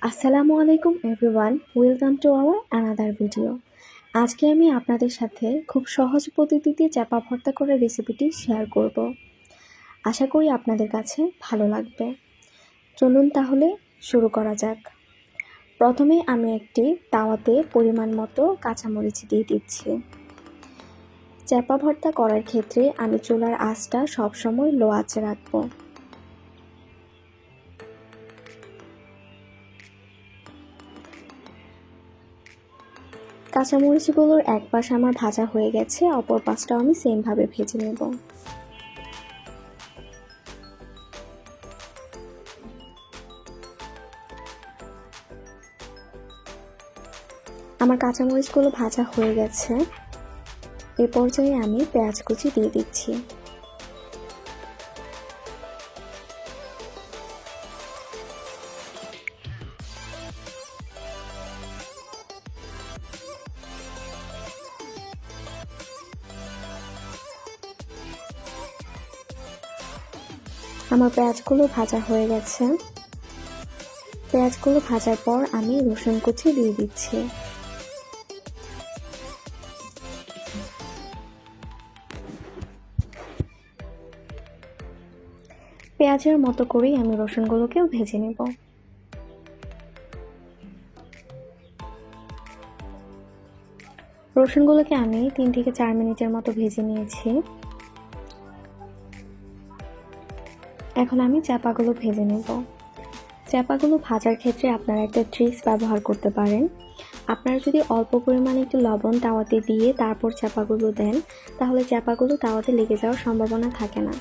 আসসালামু আলাইকুম everyone, welcome to our another video. আজকে আমি আপনাদের সাথে খুব সহজ পদ্ধতিতে চাপা ভর্তা করার রেসিপিটি শেয়ার করব। আশা করি আপনাদের কাছে ভালো লাগবে। চলুন তাহলে শুরু করা যাক। প্রথমে আমি একটি তাওয়াতে পরিমাণ মতো কাঁচামরিচ দিয়ে দিচ্ছি। চাপা ভর্তা করার ক্ষেত্রে আমি চুলার আঁচটা সবসময় লো আঁচে রাখবো। কাঁচামরিচগুলোর এক পাশ আমার ভাজা হয়ে গেছে, অপর পাশটাও আমি সেমভাবে ভেজে নেব। আমার কাঁচামরিচগুলো ভাজা হয়ে গেছে। এ পর্যায়ে আমি পেঁয়াজ কুচি দিয়ে দিচ্ছি। আমার পেঁয়াজগুলো ভাজা হয়ে গেছে। পেঁয়াজগুলো ভাজার পর আমি রসুন কুচি দিয়ে দিচ্ছি। পেঁয়াজের মতো করেই আমি রসুনগুলোকেও ভেজে নেব। রসুনগুলোকে আমি 3 থেকে 4 মিনিটের মতো ভেজে নিয়েছি। এখন আমি চাপাগুলো ভেজে নেব। চাপাগুলো ভাজার ক্ষেত্রে আপনারা একটা ট্রিক্স ব্যবহার করতে পারেন। আপনারা যদি অল্প পরিমাণে একটু লবণ তাওয়াতে দিয়ে তারপর চাপাগুলো দেন, তাহলে চাপাগুলো তাওয়াতে লেগে যাওয়ার সম্ভাবনা থাকে না।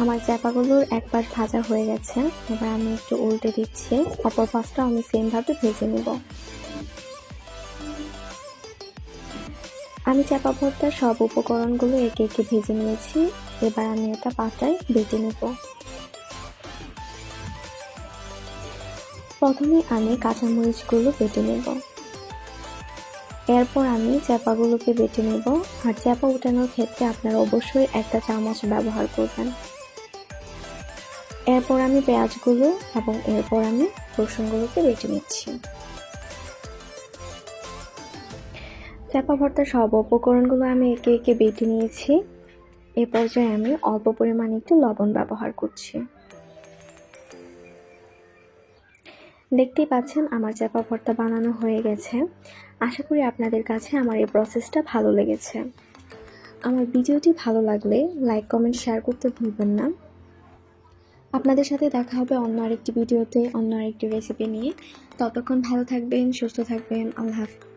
আমার চাপাগুলোর এক পাশ ভাজা হয়ে গেছে। এবার আমি একটু উল্টে দিচ্ছি, অপর পাশটাও আমি সেমভাবে ভেজে নেব। আমি চাপা ভর্তার সব উপকরণগুলো একে একে ভেজে নিয়েছি। এবার আমি এটা পাটায় বেটে নেব। প্রথমে আমি কাঁচামরিচগুলো বেটে নেব। এরপর আমি চাপাগুলোকে বেটে নেব। আর চাপা উঠানোর ক্ষেত্রে আপনারা অবশ্যই একটা চামচ ব্যবহার করবেন। এরপর আমি পেঁয়াজগুলো এবং এরপর আমি রসুনগুলোকে বেটে নিচ্ছি। চাপা ভর্তার সব উপকরণগুলো আমি একে একে বেটে নিয়েছি। এ পর্যায়ে আমি অল্প পরিমাণে একটু লবণ ব্যবহার করছি। দেখতেই পাচ্ছেন আমার চাপা ভর্তা বানানো হয়ে গেছে। আশা করি আপনাদের কাছে আমার এই প্রসেসটা ভালো লেগেছে। আমার ভিডিওটি ভালো লাগলে লাইক, কমেন্ট, শেয়ার করতে ভুলবেন না। আপনাদের সাথে দেখা হবে অন্য আরেকটি ভিডিওতে, অন্য আরেকটি রেসিপি নিয়ে। ততক্ষণ ভালো থাকবেন, সুস্থ থাকবেন। আল্লাহ হাফেজ।